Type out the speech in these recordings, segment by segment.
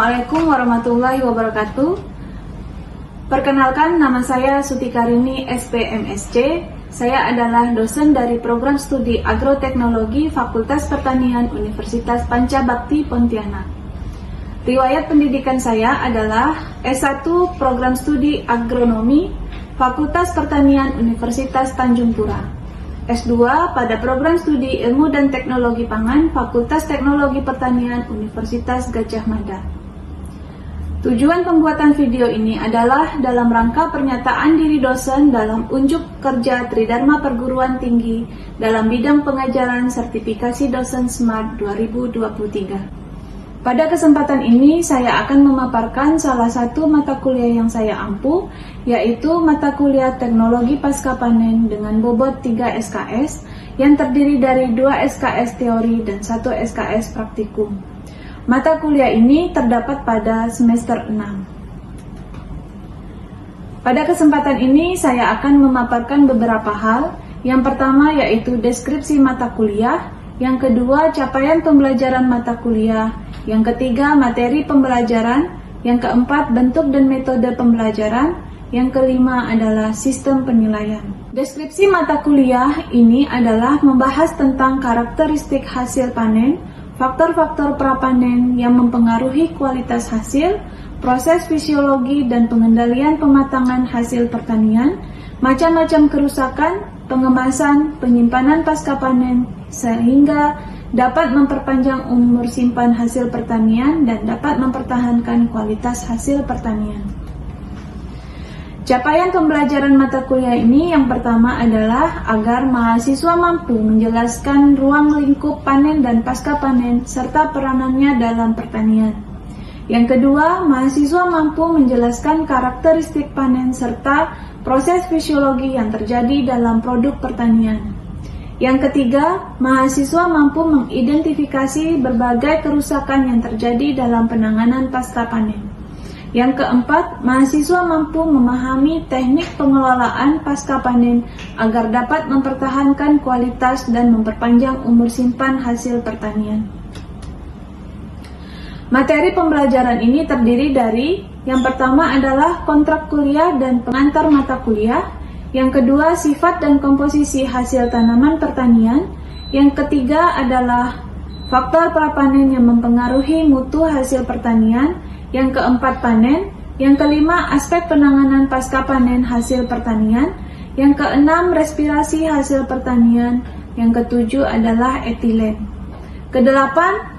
Assalamualaikum warahmatullahi wabarakatuh. Perkenalkan, nama saya Suti Karini, SPMSC. Saya adalah dosen dari program studi Agroteknologi Fakultas Pertanian Universitas Pancabakti Pontianak. Riwayat pendidikan saya adalah S1 program studi Agronomi Fakultas Pertanian Universitas Tanjung Pura. S2 pada program studi Ilmu dan Teknologi Pangan Fakultas Teknologi Pertanian Universitas Gadjah Mada. Tujuan pembuatan video ini adalah dalam rangka pernyataan diri dosen dalam unjuk kerja Tridharma Perguruan Tinggi dalam bidang pengajaran sertifikasi dosen SMART 2023. Pada kesempatan ini saya akan memaparkan salah satu mata kuliah yang saya ampu, yaitu mata kuliah Teknologi Pasca Panen dengan bobot 3 SKS yang terdiri dari 2 SKS teori dan 1 SKS praktikum. Mata kuliah ini terdapat pada semester 6. Pada kesempatan ini saya akan memaparkan beberapa hal. Yang pertama yaitu deskripsi mata kuliah, yang kedua capaian pembelajaran mata kuliah, yang ketiga materi pembelajaran, yang keempat bentuk dan metode pembelajaran, yang kelima adalah sistem penilaian. Deskripsi mata kuliah ini adalah membahas tentang karakteristik hasil panen, faktor-faktor prapanen yang mempengaruhi kualitas hasil, proses fisiologi dan pengendalian pematangan hasil pertanian, macam-macam kerusakan, pengemasan, penyimpanan pasca panen, sehingga dapat memperpanjang umur simpan hasil pertanian dan dapat mempertahankan kualitas hasil pertanian. Capaian pembelajaran mata kuliah ini yang pertama adalah agar mahasiswa mampu menjelaskan ruang lingkup panen dan pasca panen serta peranannya dalam pertanian. Yang kedua, mahasiswa mampu menjelaskan karakteristik panen serta proses fisiologi yang terjadi dalam produk pertanian. Yang ketiga, mahasiswa mampu mengidentifikasi berbagai kerusakan yang terjadi dalam penanganan pasca panen. Yang keempat, mahasiswa mampu memahami teknik pengelolaan pasca panen agar dapat mempertahankan kualitas dan memperpanjang umur simpan hasil pertanian. Materi pembelajaran ini terdiri dari yang pertama adalah kontrak kuliah dan pengantar mata kuliah, yang kedua sifat dan komposisi hasil tanaman pertanian, yang ketiga adalah faktor prapanen yang mempengaruhi mutu hasil pertanian, yang keempat panen, yang kelima aspek penanganan pasca panen hasil pertanian, yang keenam respirasi hasil pertanian, yang ketujuh adalah etilen. Kedelapan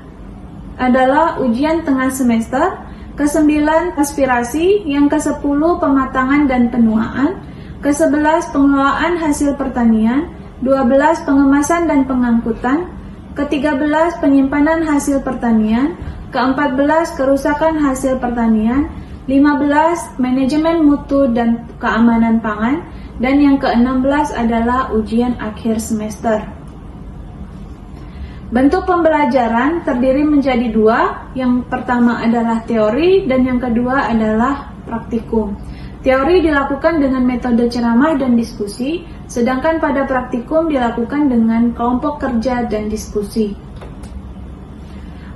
adalah ujian tengah semester, kesembilan aspirasi, yang kesepuluh pematangan dan penuaan, ke-11 pengelolaan hasil pertanian, 12 pengemasan dan pengangkutan, ke-13 penyimpanan hasil pertanian, ke-14 kerusakan hasil pertanian, 15 manajemen mutu dan keamanan pangan, dan yang ke-16 adalah ujian akhir semester. Bentuk pembelajaran terdiri menjadi dua, yang pertama adalah teori dan yang kedua adalah praktikum. Teori dilakukan dengan metode ceramah dan diskusi, sedangkan pada praktikum dilakukan dengan kelompok kerja dan diskusi.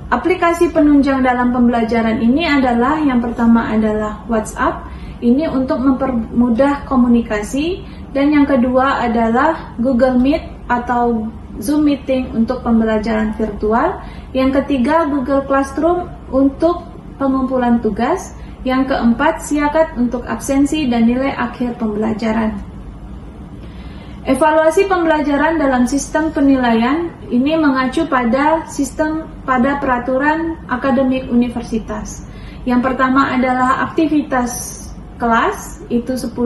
Aplikasi penunjang dalam pembelajaran ini adalah yang pertama adalah WhatsApp, ini untuk mempermudah komunikasi, dan yang kedua adalah Google Meet atau Zoom Meeting untuk pembelajaran virtual, yang ketiga Google Classroom untuk pengumpulan tugas, yang keempat Siakat untuk absensi dan nilai akhir pembelajaran. Evaluasi pembelajaran dalam sistem penilaian ini mengacu pada peraturan akademik universitas. Yang pertama adalah aktivitas kelas itu 10%,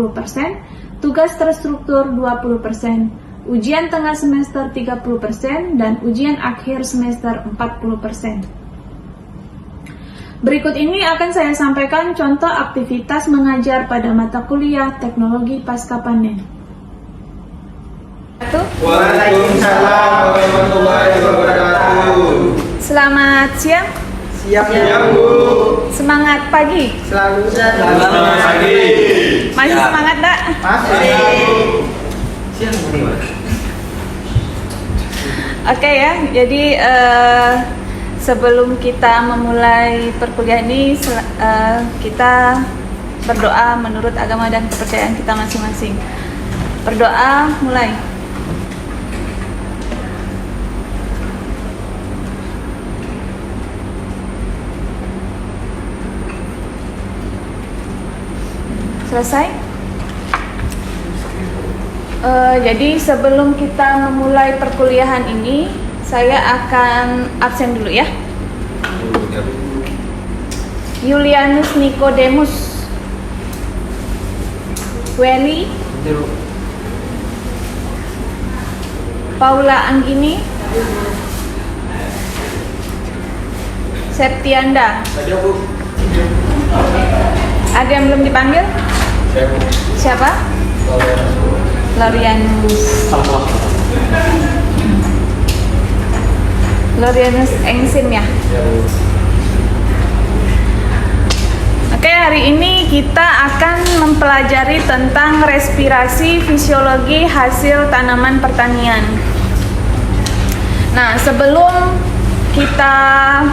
tugas terstruktur 20%, ujian tengah semester 30%, dan ujian akhir semester 40%. Berikut ini akan saya sampaikan contoh aktivitas mengajar pada mata kuliah Teknologi Pasca Panen. Waalaikumsalam warahmatullahi wabarakatuh. Selamat siang. Siang Bu. Semangat pagi. Selalu semangat pagi. Masih semangat enggak? Masih. Siang Bu. Oke ya. Jadi sebelum kita memulai perkuliahan ini, kita berdoa menurut agama dan kepercayaan kita masing-masing. Berdoa, mulai. Selesai? Jadi sebelum kita memulai perkuliahan ini, saya akan absen dulu ya. Julianus Nicodemus, Welly, Paula Anggini, Septianda. Ada yang belum dipanggil? Siapa? Lorianus Engsin ya. Oke, hari ini kita akan mempelajari tentang respirasi fisiologi hasil tanaman pertanian. Nah, sebelum kita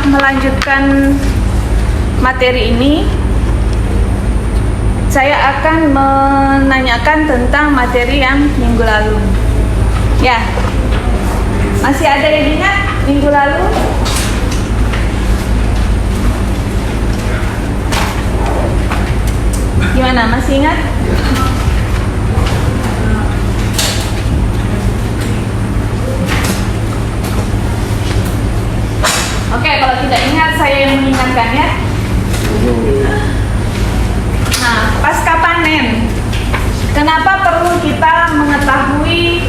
melanjutkan materi ini, saya akan menanyakan tentang materi yang minggu lalu. Ya, masih ada yang ingat minggu lalu? Gimana, masih ingat? Oke, kalau tidak ingat saya yang mengingatkan ya. Nah, pasca panen, kenapa perlu kita mengetahui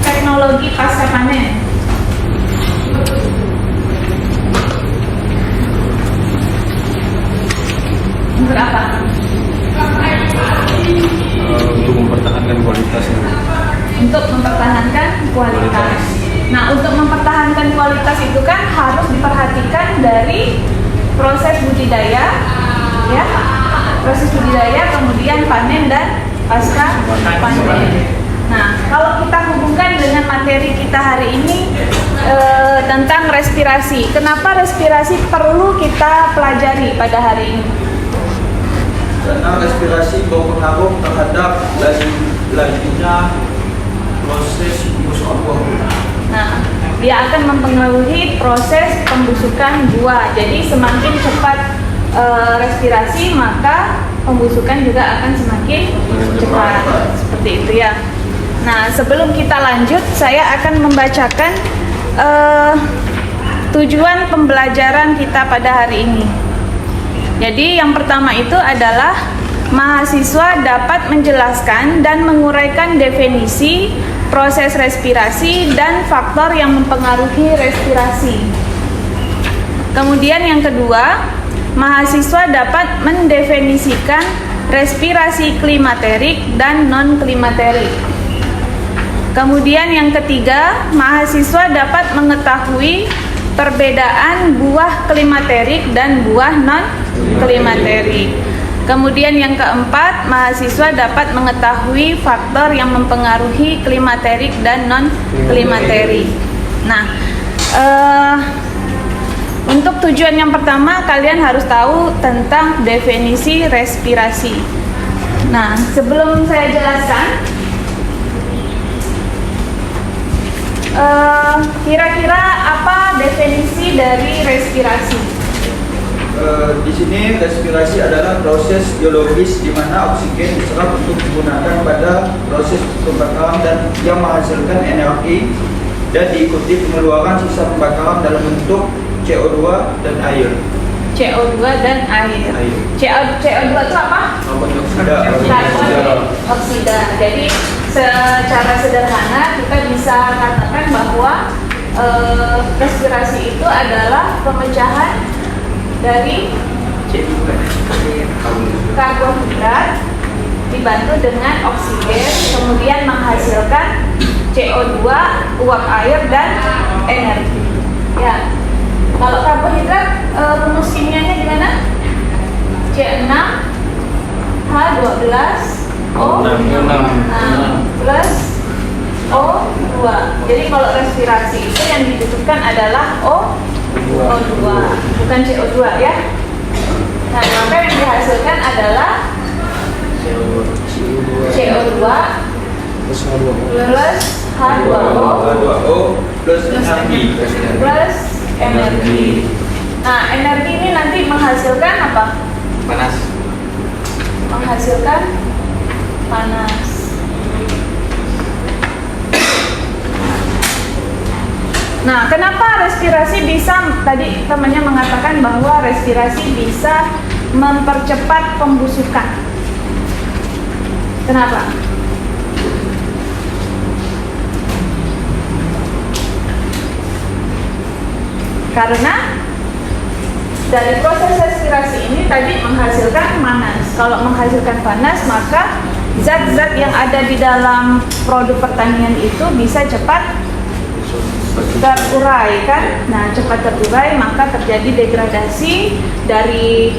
teknologi pasca panen? Untuk apa? Untuk mempertahankan kualitasnya. Untuk mempertahankan kualitas. Nah, untuk mempertahankan kualitas itu kan harus diperhatikan dari proses budidaya, ya, proses budidaya, kemudian panen dan pasca panen. Nah, kalau kita hubungkan dengan materi kita hari ini tentang respirasi, kenapa respirasi perlu kita pelajari pada hari ini? Karena respirasi berpengaruh terhadap lajunya proses pembusukan buah. Nah, dia akan mempengaruhi proses pembusukan buah. Jadi semakin cepat respirasi, maka pembusukan juga akan semakin cepat. Seperti itu ya. Nah, sebelum kita lanjut, saya akan membacakan tujuan pembelajaran kita pada hari ini. Jadi yang pertama itu adalah mahasiswa dapat menjelaskan dan menguraikan definisi, proses respirasi, dan faktor yang mempengaruhi respirasi. Kemudian yang kedua, mahasiswa dapat mendefinisikan respirasi klimaterik dan non-klimaterik. Kemudian yang ketiga, mahasiswa dapat mengetahui perbedaan buah klimaterik dan buah non-klimaterik. Kemudian yang keempat, mahasiswa dapat mengetahui faktor yang mempengaruhi klimaterik dan non-klimaterik. Nah, untuk tujuan yang pertama, kalian harus tahu tentang definisi respirasi. Nah, sebelum saya jelaskan, kira-kira apa definisi dari respirasi? Di sini respirasi adalah proses biologis di mana oksigen diserap untuk digunakan pada proses pembakaran dan yang menghasilkan energi dan diikuti pengeluaran sisa pembakaran dalam bentuk CO2 dan air. CO2 dan air. CO2 itu apa? Karbon dioksida. Jadi secara sederhana kita bisa katakan bahwa respirasi itu adalah pemecahan dari karbohidrat dibantu dengan oksigen, kemudian menghasilkan CO2, uap air, dan energi. Ya, kalau karbohidrat rumus kimianya gimana? C6 H12 O6 plus O2. Jadi kalau respirasi itu yang dibutuhkan adalah O2. O2, bukan CO2 ya. Nah, maka yang dihasilkan adalah CO2 Terus plus H2O H2O plus energi. plus energi. Nah, energi ini nanti menghasilkan apa? panas. Menghasilkan panas. Nah, kenapa respirasi bisa, tadi temannya mengatakan bahwa respirasi bisa mempercepat pembusukan. Kenapa? Karena dari proses respirasi ini tadi menghasilkan panas. Kalau menghasilkan panas, maka zat-zat yang ada di dalam produk pertanian itu bisa cepat terurai kan? Nah, cepat terurai maka terjadi degradasi dari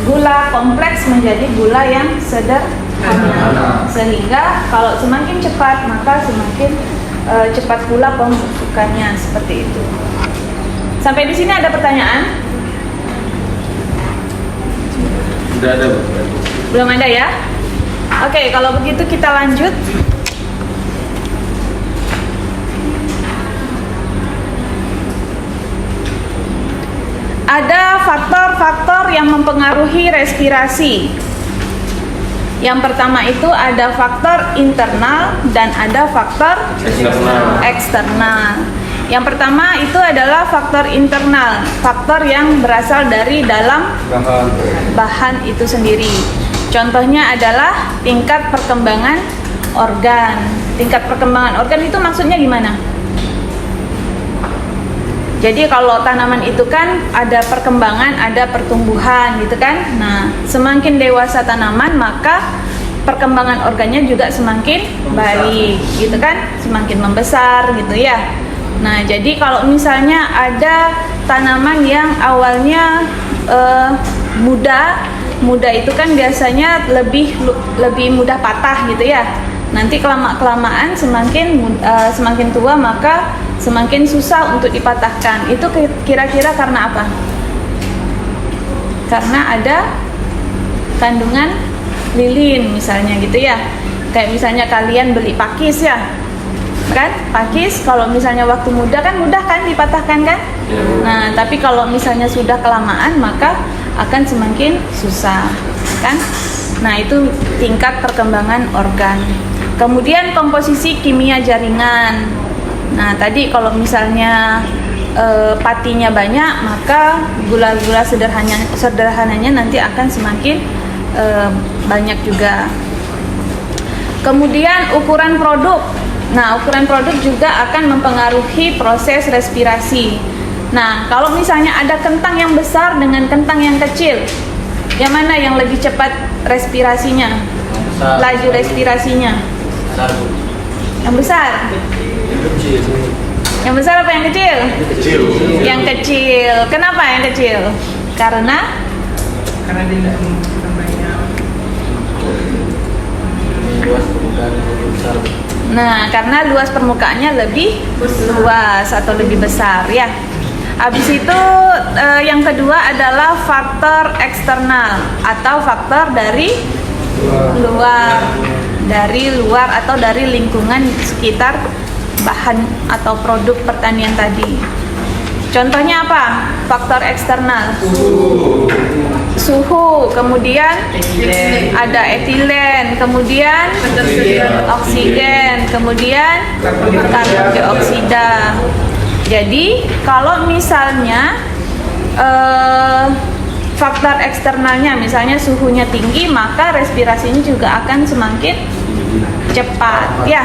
gula kompleks menjadi gula yang sederhana. Sehingga kalau semakin cepat maka semakin cepat pula pembusukannya, seperti itu. Sampai di sini ada pertanyaan? Sudah ada, Bu. Belum ada ya? Oke, kalau begitu kita lanjut. Ada faktor-faktor yang mempengaruhi respirasi. Yang pertama itu ada faktor internal dan ada faktor eksternal. Yang pertama itu adalah faktor internal, faktor yang berasal dari dalam bahan itu sendiri. Contohnya adalah tingkat perkembangan organ. Tingkat perkembangan organ itu maksudnya gimana? Jadi kalau tanaman itu kan ada perkembangan, ada pertumbuhan gitu kan. Nah, semakin dewasa tanaman maka perkembangan organnya juga semakin baik gitu kan, semakin membesar gitu ya. Nah, jadi kalau misalnya ada tanaman yang awalnya muda itu kan biasanya lebih mudah patah gitu ya. Nanti kelamaan semakin tua maka semakin susah untuk dipatahkan. Itu kira-kira karena apa? Karena ada kandungan lilin misalnya gitu ya. Kayak misalnya kalian beli pakis ya, kan? Pakis kalau misalnya waktu muda kan mudah kan dipatahkan kan? Nah, tapi kalau misalnya sudah kelamaan maka akan semakin susah, kan? Nah, itu tingkat perkembangan organ. Kemudian komposisi kimia jaringan. Nah, tadi kalau misalnya patinya banyak, maka gula-gula sederhananya nanti akan semakin banyak juga. Kemudian ukuran produk. Nah, ukuran produk juga akan mempengaruhi proses respirasi. Nah, kalau misalnya ada kentang yang besar dengan kentang yang kecil, yang mana yang lebih cepat respirasinya? Laju respirasinya? Yang besar. Yang besar apa yang kecil? Yang kecil. Kenapa yang kecil? Karena tidak namanya Luas permukaan lebih besar. nah, karena luas permukaannya lebih luas atau lebih besar ya. Habis itu yang kedua adalah faktor eksternal atau faktor dari luar atau dari lingkungan sekitar bahan atau produk pertanian tadi. Contohnya apa? Faktor eksternal. Suhu, kemudian ada etilen, kemudian oksigen, kemudian karbon dioksida. Jadi kalau misalnya faktor eksternalnya misalnya suhunya tinggi, maka respirasinya juga akan semakin cepat ya.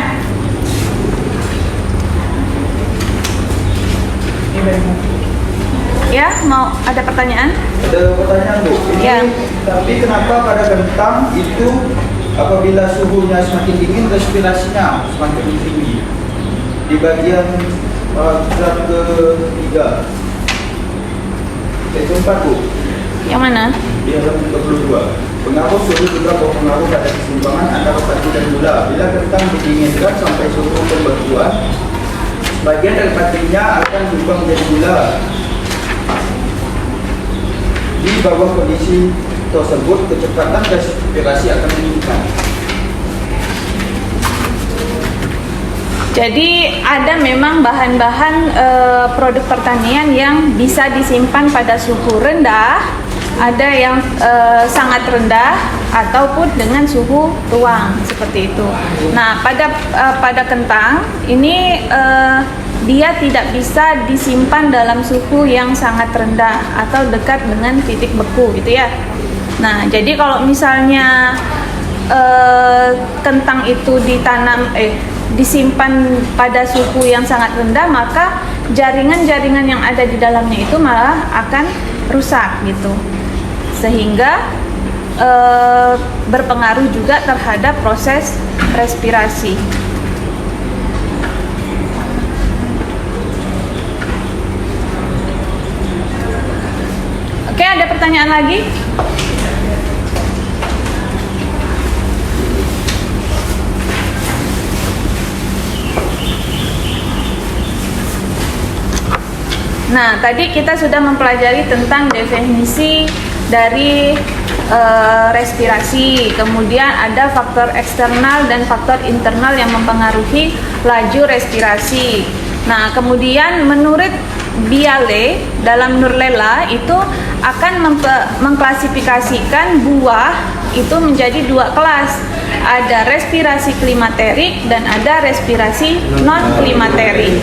Ya, mau ada pertanyaan? Ada pertanyaan, Bu. Ya. Tapi kenapa pada kentang itu apabila suhunya semakin dingin respirasinya semakin tinggi? Di bagian paragraf ketiga. Itu 4, Bu. Yang mana? Di halaman 32. Pengaruh suhu juga berpengaruh pada keseimbangan antara pati dan gula. Bila kentang didinginkan sampai suhu pembekuan, bagian dari patinya akan berubah menjadi gula. Di bawah kondisi tersebut, kecepatan respirasi akan meningkat. Jadi ada memang bahan-bahan produk pertanian yang bisa disimpan pada suhu rendah, ada yang sangat rendah ataupun dengan suhu ruang seperti itu. Nah, pada kentang ini dia tidak bisa disimpan dalam suhu yang sangat rendah atau dekat dengan titik beku gitu ya. Nah, jadi kalau misalnya kentang itu disimpan pada suhu yang sangat rendah, maka jaringan-jaringan yang ada di dalamnya itu malah akan rusak gitu, sehingga berpengaruh juga terhadap proses respirasi. Oke, ada pertanyaan lagi? Nah, tadi kita sudah mempelajari tentang definisi dari respirasi, kemudian ada faktor eksternal dan faktor internal yang mempengaruhi laju respirasi. Nah, kemudian menurut Biale dalam Nurlela itu akan mengklasifikasikan buah itu menjadi dua kelas. Ada respirasi klimaterik dan ada respirasi non klimaterik.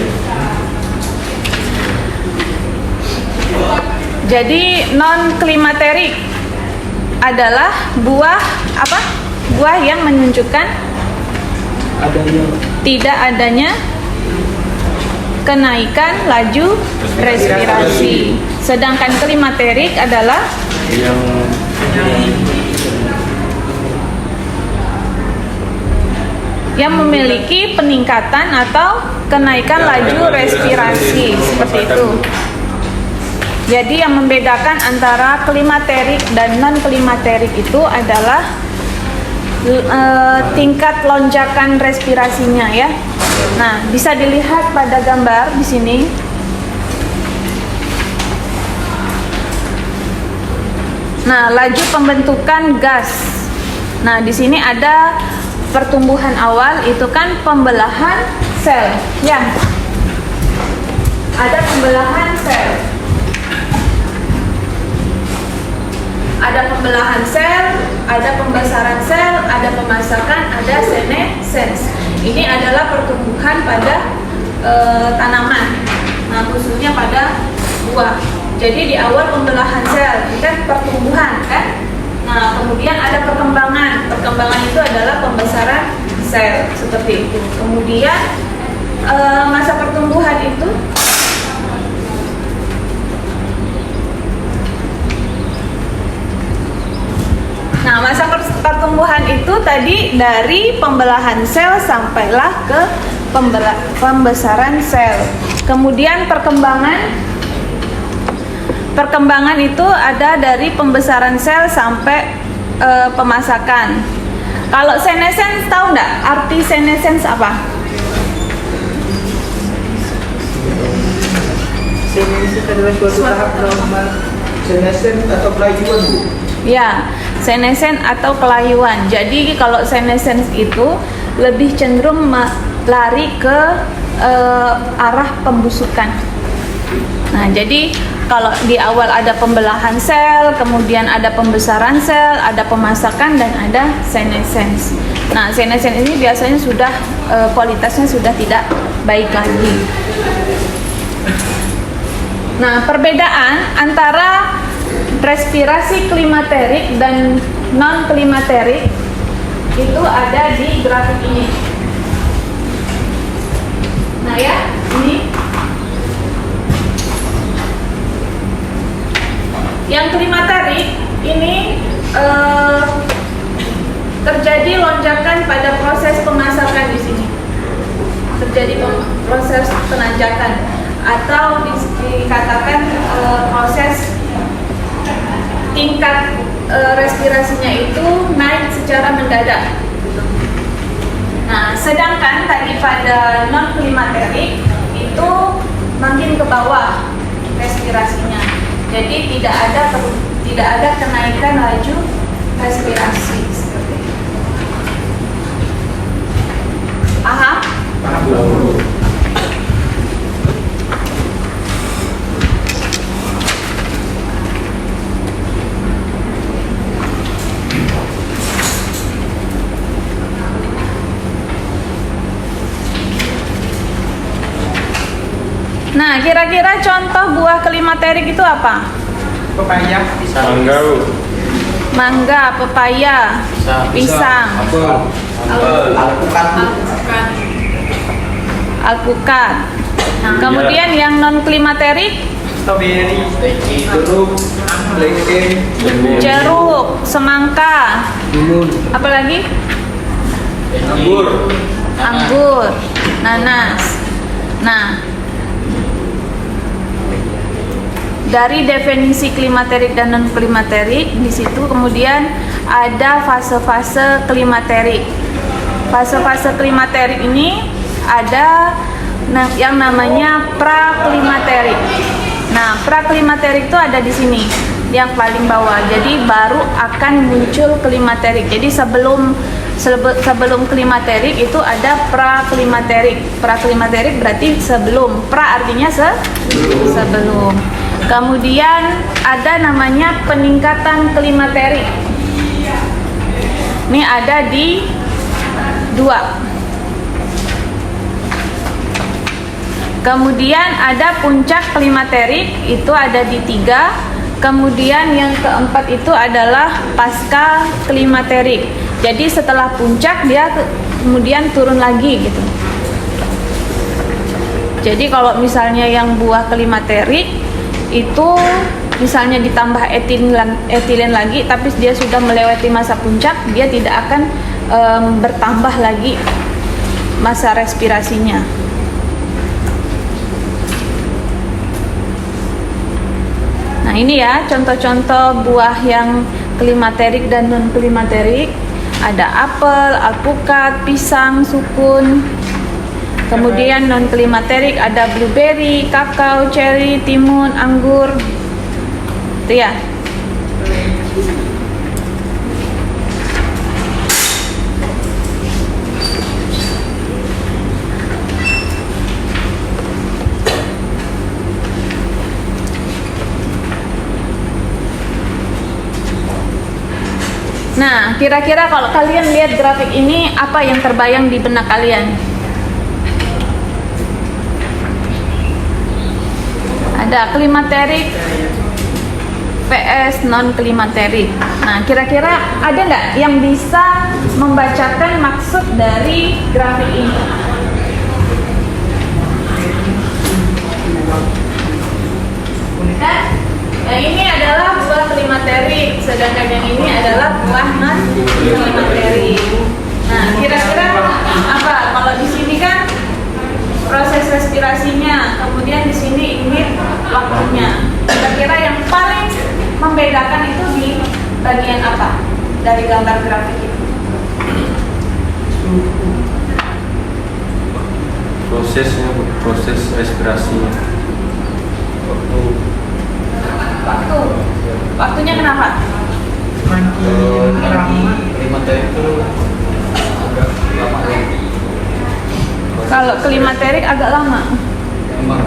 Jadi non klimaterik adalah buah apa? Buah yang menunjukkan tidak adanya kenaikan laju respirasi. Sedangkan klimaterik adalah yang memiliki peningkatan atau kenaikan laju respirasi seperti itu. Jadi yang membedakan antara klimaterik dan non klimaterik itu adalah tingkat lonjakan respirasinya ya. Nah, bisa dilihat pada gambar di sini. Nah, laju pembentukan gas. Nah, di sini ada pertumbuhan awal itu kan pembelahan sel, ya. Ada pembelahan sel. Ada pembelahan sel, ada pembesaran sel, ada pemasakan, ada senesens. Ini adalah pertumbuhan pada tanaman. Nah, khususnya pada buah. Jadi di awal pembelahan sel, ini kan pertumbuhan kan? Nah, kemudian ada perkembangan. Perkembangan itu adalah pembesaran sel seperti itu. Kemudian masa pertumbuhan itu Nah, masa pertumbuhan itu tadi dari pembelahan sel sampailah ke pembesaran sel. Kemudian perkembangan itu ada dari pembesaran sel sampai pemasakan. Kalau senesens, tahu nggak arti senesens apa? Senesens adalah suatu tahap normal senesens atau kelayuan, Bu. Ya, senesens atau kelayuan. Jadi kalau senesens itu lebih cenderung lari ke arah pembusukan. Nah, jadi kalau di awal ada pembelahan sel, kemudian ada pembesaran sel, ada pemasakan dan ada senesens. Nah, senesens ini biasanya sudah kualitasnya sudah tidak baik lagi. Nah, perbedaan antara respirasi klimaterik dan non klimaterik itu ada di grafik ini. Nah ya, ini yang klimaterik ini terjadi lonjakan pada proses pemasakan di sini. Terjadi proses penanjakan atau dikatakan proses tingkat respirasinya itu naik secara mendadak. Nah, sedangkan tadi pada non klimaterik itu makin ke bawah respirasinya. Jadi tidak ada tidak ada kenaikan laju respirasi seperti itu. Paham? Nah, kira-kira contoh buah klimaterik itu apa? Pepaya. Mangga. Mangga, pepaya, pisang, alpukat. Nah, kemudian yang non klimaterik, Strawberry. jeruk, lengkeng, jeruk, semangka, apalagi anggur. anggur, nanas. Nah, dari definisi klimaterik dan non klimaterik, di situ kemudian ada fase-fase klimaterik. Fase-fase klimaterik ini ada yang namanya praklimaterik. Nah, praklimaterik itu ada di sini, yang paling bawah. Jadi baru akan muncul klimaterik. Jadi sebelum klimaterik itu ada praklimaterik. Praklimaterik berarti sebelum. Pra artinya sebelum. Kemudian ada namanya peningkatan klimaterik. Ini ada di 2. Kemudian ada puncak klimaterik, itu ada di 3. Kemudian yang keempat itu adalah pasca klimaterik. Jadi setelah puncak dia kemudian turun lagi gitu. Jadi kalau misalnya yang buah klimaterik itu misalnya ditambah etilen lagi, tapi dia sudah melewati masa puncak, dia tidak akan bertambah lagi masa respirasinya. Nah, ini ya contoh-contoh buah yang klimaterik dan non klimaterik. Ada apel, alpukat, pisang, sukun. Kemudian non klimaterik ada blueberry, kakao, cherry, timun, anggur. Itu ya. Nah, kira-kira kalau kalian lihat grafik ini, apa yang terbayang di benak kalian? Ada klimaterik, PS non klimaterik. Nah, kira-kira ada nggak yang bisa membacakan maksud dari grafik ini? Yang ini adalah buah klimaterik, sedangkan yang ini adalah buah non klimaterik. Nah, kira-kira apa? Kalau di sini kan proses respirasinya, kemudian di sini ini waktunya. Kira-kira yang paling membedakan itu di bagian apa dari gambar grafik ini? Proses respirasinya. Waktunya kenapa? Semakin lama. Klimaterik itu agak lama lagi. Kalau klimaterik agak lama. Emang.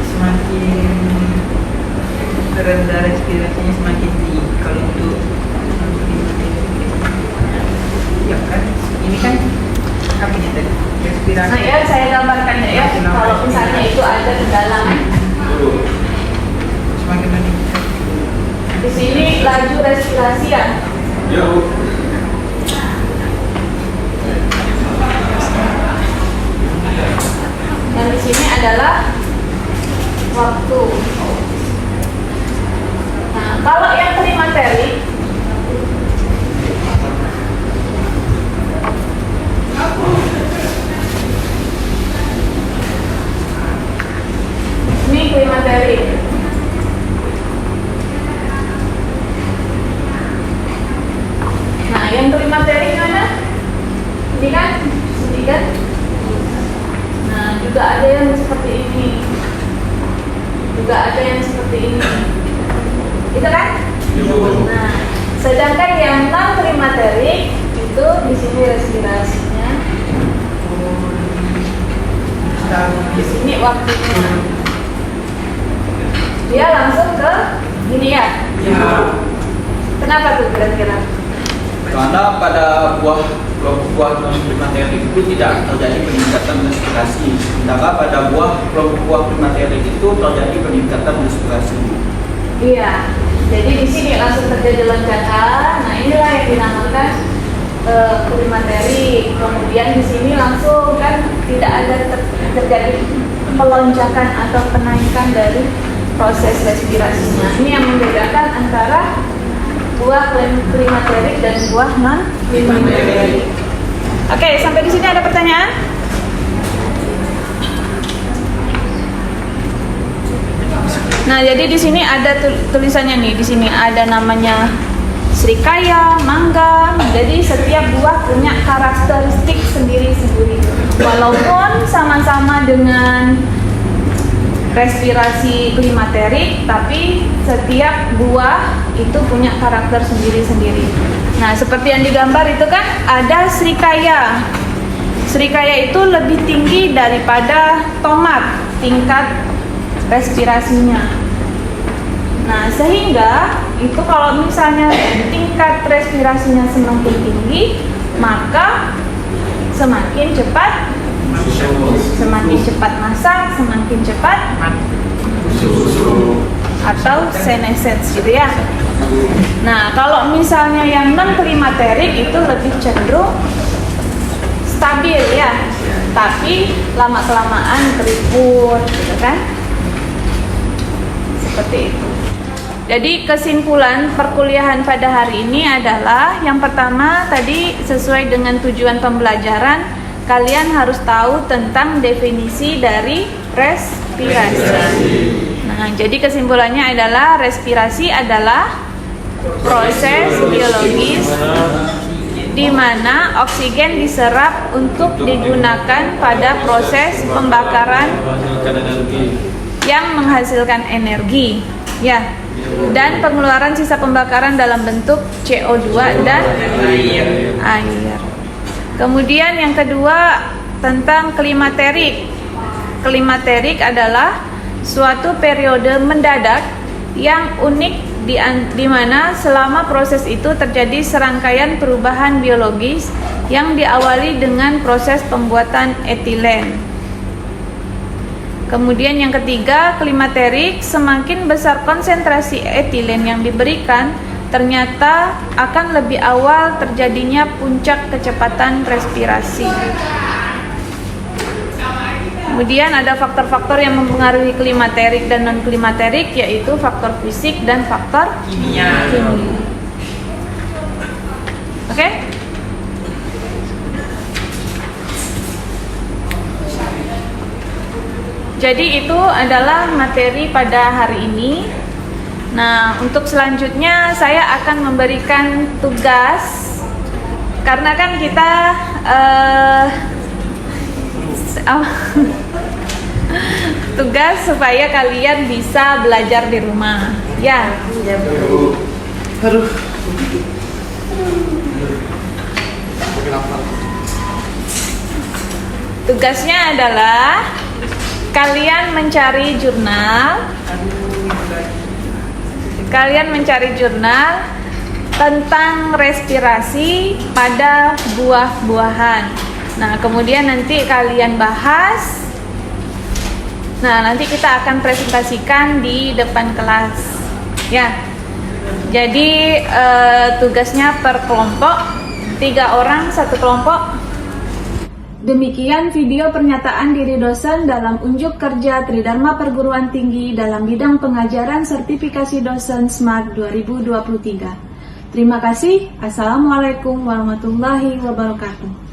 Semakin rendah respirasinya semakin tinggi. Kalau untuk ya kan, ini kan apa nih tadi? Respirasi. Nah, ya saya gambarkan ya. Kalau misalnya itu ada di dalam. Semakin meningkat. Di sini laju respirasi ya. Dan di sini adalah waktu. Nah, kalau yang klimaterik ini klimaterik. Nah, yang klimaterik juga ada yang seperti ini. Itu kan? Nah, sedangkan yang non klimaterik itu di sini respirasinya. Di sini waktunya. Dia langsung ke ini ya. Kenapa tuh kira-kira? Karena pada buah klimaterik itu tidak terjadi peningkatan respirasi, sementara pada buah klimaterik itu terjadi peningkatan respirasi. Iya. Jadi di sini langsung terjadi lonjakan. Nah, inilah yang dinamakan klimaterik. Kemudian di sini langsung kan tidak ada terjadi melonjakan atau penaikan dari proses respirasinya. Ini yang membedakan antara buah klimaterik dan buah non klimaterik. Oke, sampai di sini ada pertanyaan? Nah, jadi di sini ada tulisannya nih. Di sini ada namanya Srikaya, Mangga. Jadi setiap buah punya karakteristik sendiri-sendiri. Walaupun sama-sama dengan respirasi klimaterik, tapi setiap buah itu punya karakter sendiri-sendiri. Nah, seperti yang digambar itu kan ada Srikaya. Srikaya itu lebih tinggi daripada tomat tingkat respirasinya. Nah, sehingga itu kalau misalnya tingkat respirasinya semakin tinggi, maka semakin cepat masak, semakin cepat atau senescence gitu ya. Nah, kalau misalnya yang non klimaterik itu lebih cenderung stabil ya, tapi lama-kelamaan keriput gitu kan. Seperti itu. Jadi kesimpulan perkuliahan pada hari ini adalah yang pertama tadi sesuai dengan tujuan pembelajaran, kalian harus tahu tentang definisi dari respirasi. Nah, jadi kesimpulannya adalah respirasi adalah proses biologis di mana oksigen diserap untuk digunakan pada proses pembakaran yang menghasilkan energi, ya, dan pengeluaran sisa pembakaran dalam bentuk CO2 dan air. Kemudian yang kedua tentang klimaterik. Klimaterik adalah suatu periode mendadak yang unik di mana selama proses itu terjadi serangkaian perubahan biologis yang diawali dengan proses pembuatan etilen. Kemudian yang ketiga, klimaterik, semakin besar konsentrasi etilen yang diberikan, ternyata akan lebih awal terjadinya puncak kecepatan respirasi. Kemudian ada faktor-faktor yang mempengaruhi klimaterik dan non-klimaterik, yaitu faktor fisik dan faktor kimia. Oke? Jadi itu adalah materi pada hari ini. Nah, untuk selanjutnya saya akan memberikan tugas, karena kan kita tugas supaya kalian bisa belajar di rumah, ya. Aduh. Tugasnya adalah kalian mencari jurnal tentang respirasi pada buah-buahan. Nah, kemudian nanti kalian bahas. Nah, nanti kita akan presentasikan di depan kelas. Ya. Jadi tugasnya per kelompok, 3 orang satu kelompok. Demikian video pernyataan diri dosen dalam unjuk kerja Tridharma Perguruan Tinggi dalam bidang pengajaran sertifikasi dosen SMART 2023. Terima kasih. Assalamualaikum warahmatullahi wabarakatuh.